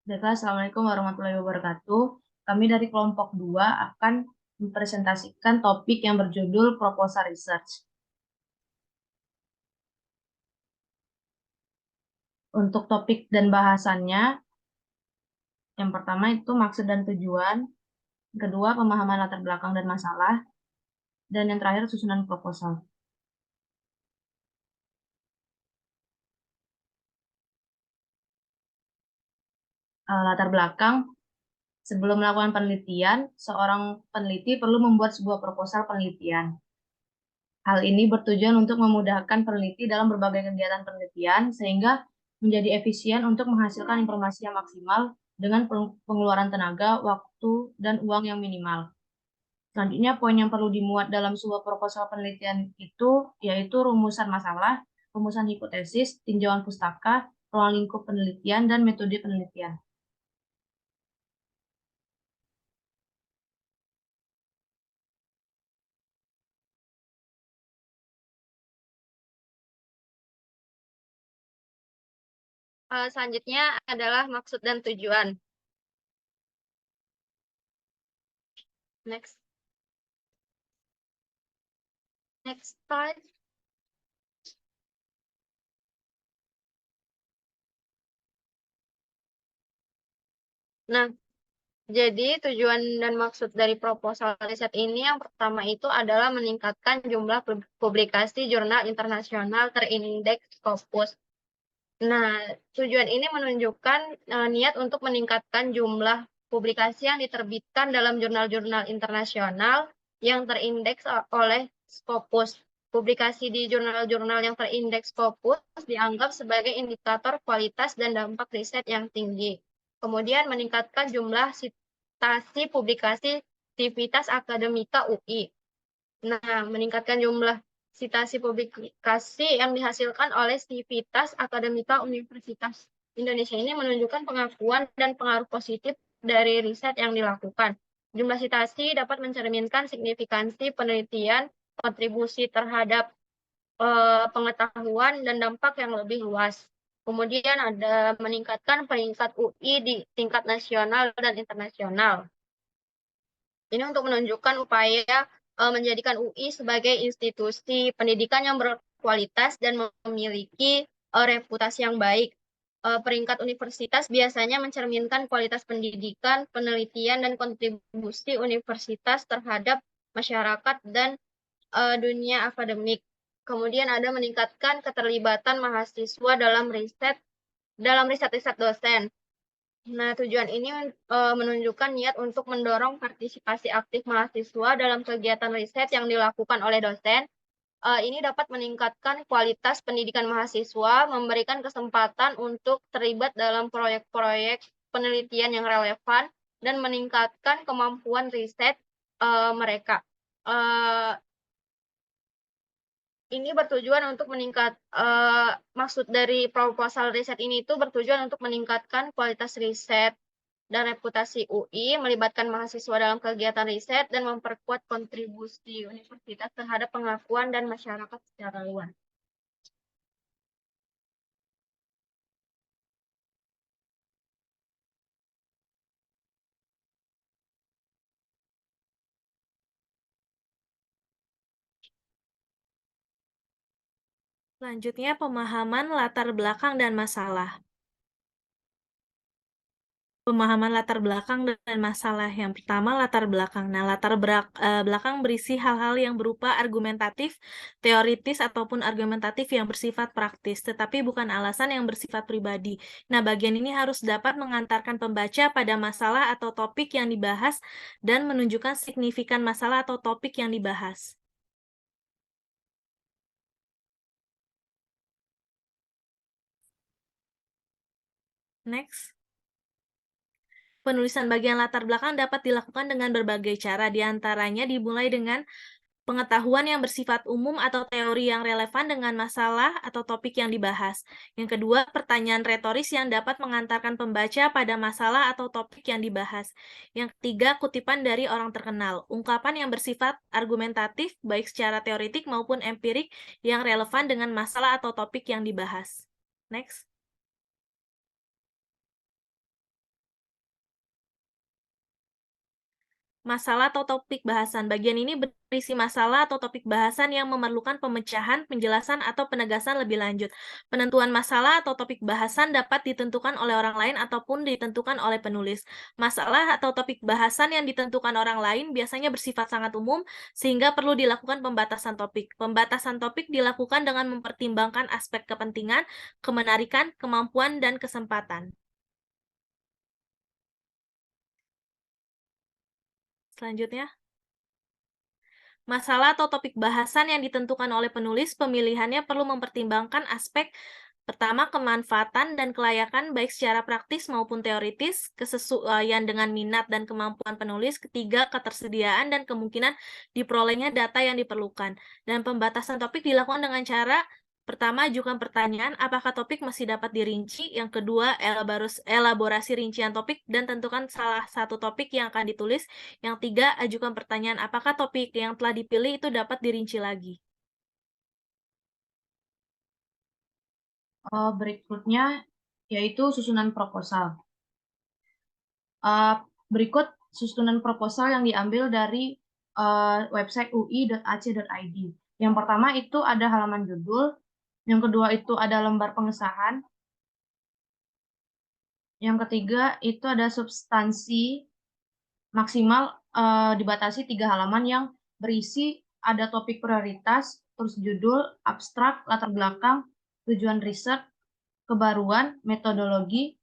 Baiklah, Assalamualaikum warahmatullahi wabarakatuh. Kami dari kelompok 2 akan mempresentasikan topik yang berjudul Proposal Research. Untuk topik dan bahasannya, yang pertama itu maksud dan tujuan, yang kedua pemahaman latar belakang dan masalah, dan yang terakhir susunan proposal. Latar belakang, sebelum melakukan penelitian, seorang peneliti perlu membuat sebuah proposal penelitian. Hal ini bertujuan untuk memudahkan peneliti dalam berbagai kegiatan penelitian, sehingga menjadi efisien untuk menghasilkan informasi yang maksimal dengan pengeluaran tenaga, waktu, dan uang yang minimal. Selanjutnya, poin yang perlu dimuat dalam sebuah proposal penelitian itu yaitu rumusan masalah, rumusan hipotesis, tinjauan pustaka, ruang lingkup penelitian, dan metode penelitian. Selanjutnya adalah maksud dan tujuan. Next slide. Nah, jadi tujuan dan maksud dari proposal riset ini yang pertama itu adalah meningkatkan jumlah publikasi jurnal internasional terindeks Scopus. Nah, tujuan ini menunjukkan niat untuk meningkatkan jumlah publikasi yang diterbitkan dalam jurnal-jurnal internasional yang terindeks oleh Scopus. Publikasi di jurnal-jurnal yang terindeks Scopus dianggap sebagai indikator kualitas dan dampak riset yang tinggi. Kemudian meningkatkan jumlah citasi publikasi Civitas Academica UI. Nah, meningkatkan jumlah citasi publikasi yang dihasilkan oleh Civitas Academica Universitas Indonesia ini menunjukkan pengakuan dan pengaruh positif dari riset yang dilakukan. Jumlah citasi dapat mencerminkan signifikansi penelitian, kontribusi terhadap pengetahuan dan dampak yang lebih luas. Kemudian ada meningkatkan peringkat UI di tingkat nasional dan internasional. Ini untuk menunjukkan upaya menjadikan UI sebagai institusi pendidikan yang berkualitas dan memiliki reputasi yang baik. Peringkat universitas biasanya mencerminkan kualitas pendidikan, penelitian, dan kontribusi universitas terhadap masyarakat dan dunia akademik. Kemudian ada meningkatkan keterlibatan mahasiswa dalam riset-riset dosen. Nah, tujuan ini menunjukkan niat untuk mendorong partisipasi aktif mahasiswa dalam kegiatan riset yang dilakukan oleh dosen. Ini dapat meningkatkan kualitas pendidikan mahasiswa, memberikan kesempatan untuk terlibat dalam proyek-proyek penelitian yang relevan, dan meningkatkan kemampuan riset mereka. Ini bertujuan untuk maksud dari proposal riset ini itu bertujuan untuk meningkatkan kualitas riset dan reputasi UI, melibatkan mahasiswa dalam kegiatan riset, dan memperkuat kontribusi universitas terhadap pengakuan dan masyarakat secara luas. Selanjutnya, pemahaman latar belakang dan masalah. Pemahaman latar belakang dan masalah. Yang pertama, latar belakang. Nah, belakang berisi hal-hal yang berupa argumentatif, teoritis, ataupun argumentatif yang bersifat praktis, tetapi bukan alasan yang bersifat pribadi. Nah, bagian ini harus dapat mengantarkan pembaca pada masalah atau topik yang dibahas dan menunjukkan signifikan masalah atau topik yang dibahas. Next. Penulisan bagian latar belakang dapat dilakukan dengan berbagai cara, diantaranya dimulai dengan pengetahuan yang bersifat umum atau teori yang relevan dengan masalah atau topik yang dibahas. Yang kedua, pertanyaan retoris yang dapat mengantarkan pembaca pada masalah atau topik yang dibahas. Yang ketiga, kutipan dari orang terkenal, ungkapan yang bersifat argumentatif baik secara teoritik maupun empirik yang relevan dengan masalah atau topik yang dibahas. Next. Masalah atau topik bahasan. Bagian ini berisi masalah atau topik bahasan yang memerlukan pemecahan, penjelasan, atau penegasan lebih lanjut. Penentuan masalah atau topik bahasan dapat ditentukan oleh orang lain ataupun ditentukan oleh penulis. Masalah atau topik bahasan yang ditentukan orang lain biasanya bersifat sangat umum, sehingga perlu dilakukan pembatasan topik. Pembatasan topik dilakukan dengan mempertimbangkan aspek kepentingan, kemenarikan, kemampuan, dan kesempatan. Selanjutnya, masalah atau topik bahasan yang ditentukan oleh penulis, pemilihannya perlu mempertimbangkan aspek pertama, kemanfaatan dan kelayakan baik secara praktis maupun teoritis, kesesuaian dengan minat dan kemampuan penulis, ketiga, ketersediaan dan kemungkinan diperolehnya data yang diperlukan. Dan pembatasan topik dilakukan dengan cara pertama, ajukan pertanyaan, apakah topik masih dapat dirinci? Yang kedua, elaborasi rincian topik dan tentukan salah satu topik yang akan ditulis. Yang tiga, ajukan pertanyaan, apakah topik yang telah dipilih itu dapat dirinci lagi? Berikutnya yaitu susunan proposal. Berikut susunan proposal yang diambil dari website ui.ac.id. Yang pertama itu ada halaman judul, yang kedua itu ada lembar pengesahan, yang ketiga itu ada substansi maksimal dibatasi 3 halaman yang berisi ada topik prioritas, terus judul, abstrak, latar belakang, tujuan riset, kebaruan, metodologi,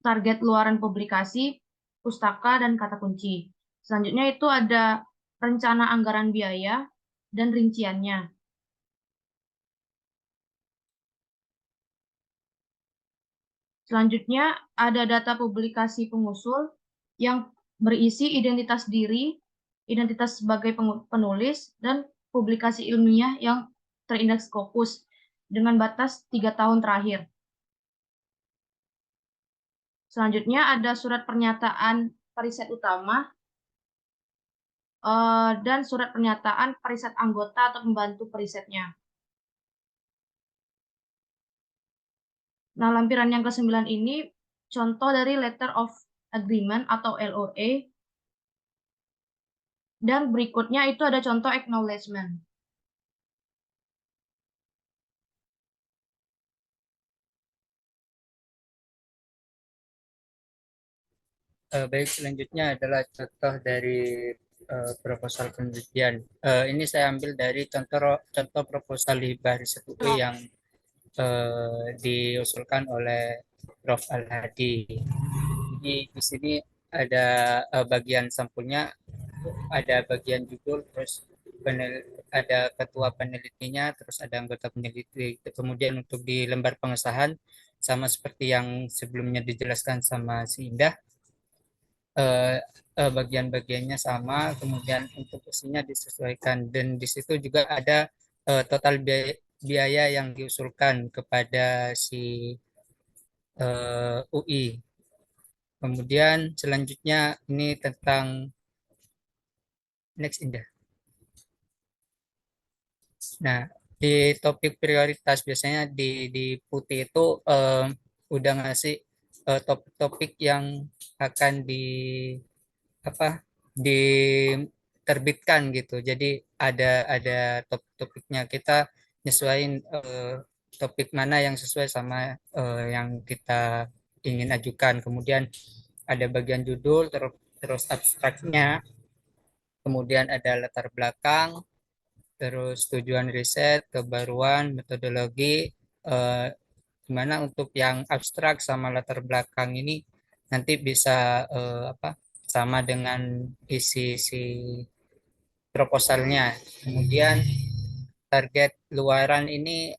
target luaran publikasi, pustaka, dan kata kunci. Selanjutnya itu ada rencana anggaran biaya dan rinciannya. Selanjutnya ada data publikasi pengusul yang berisi identitas diri, identitas sebagai penulis, dan publikasi ilmiah yang terindeks Scopus dengan batas 3 tahun terakhir. Selanjutnya ada surat pernyataan periset utama dan surat pernyataan periset anggota atau pembantu perisetnya. Nah, lampiran yang ke-9 ini contoh dari Letter of Agreement atau LOA. Dan berikutnya itu ada contoh acknowledgement. Baik, selanjutnya adalah contoh dari proposal penelitian. Ini saya ambil dari contoh proposal hibah riset UI yang diusulkan oleh Prof. Al-Hadi. Jadi di sini ada bagian sampulnya, ada bagian judul, terus ada ketua penelitinya, terus ada anggota peneliti. Kemudian untuk di lembar pengesahan, sama seperti yang sebelumnya dijelaskan sama si Indah, bagian-bagiannya sama, kemudian untuk isinya disesuaikan, dan di situ juga ada total biaya yang diusulkan kepada si UI. Kemudian selanjutnya ini tentang next Indah. Nah, di topik prioritas biasanya di putih itu udah ngasih topik-topik yang akan apa diterbitkan gitu. Jadi ada topik-topiknya, kita nyesuaiin topik mana yang sesuai sama yang kita ingin ajukan. Kemudian ada bagian judul, terus abstraknya, kemudian ada latar belakang, terus tujuan riset, kebaruan, metodologi. eh, Dimana untuk yang abstrak sama latar belakang ini nanti bisa sama dengan isi si proposalnya. Kemudian target luaran ini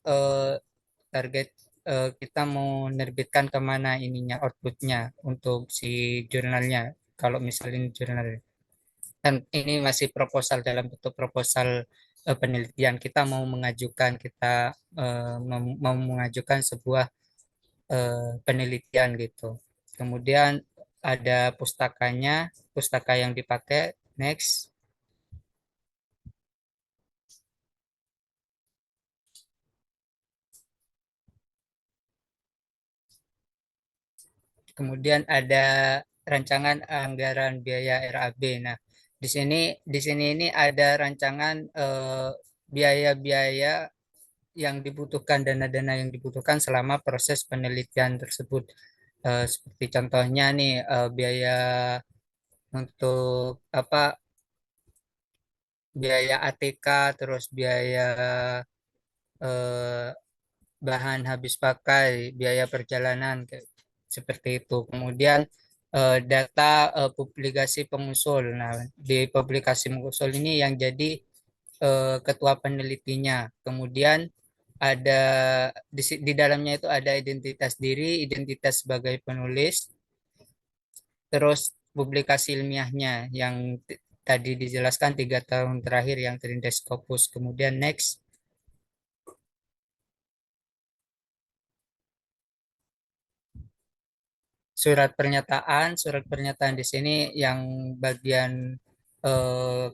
target kita mau nerbitkan kemana ininya, outputnya untuk si jurnalnya. Kalau misalnya ini jurnal, kan ini masih proposal, dalam bentuk proposal penelitian, kita mau mengajukan sebuah penelitian gitu. Kemudian ada pustaka yang dipakai. Next. Kemudian ada rancangan anggaran biaya RAB. Nah, Di sini ini ada rancangan biaya-biaya yang dibutuhkan, dana-dana yang dibutuhkan selama proses penelitian tersebut. Seperti contohnya nih, biaya untuk apa, biaya ATK, terus biaya eh, bahan habis pakai, biaya perjalanan, seperti itu. Kemudian data publikasi pengusul. Nah, di publikasi pengusul ini yang jadi ketua penelitinya. Kemudian ada di dalamnya itu ada identitas diri, identitas sebagai penulis, terus publikasi ilmiahnya yang tadi dijelaskan 3 tahun terakhir yang terindeks Scopus. Kemudian next, surat pernyataan di sini yang bagian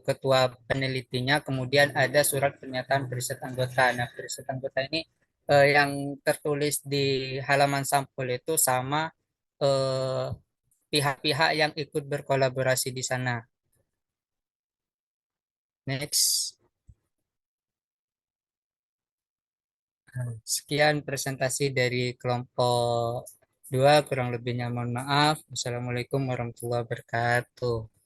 ketua penelitinya, kemudian ada surat pernyataan periset anggota. Nah, periset anggota ini yang tertulis di halaman sampul itu sama eh, pihak-pihak yang ikut berkolaborasi di sana. Next. Sekian presentasi dari kelompok 2, kurang lebihnya mohon maaf. Wassalamualaikum warahmatullahi wabarakatuh.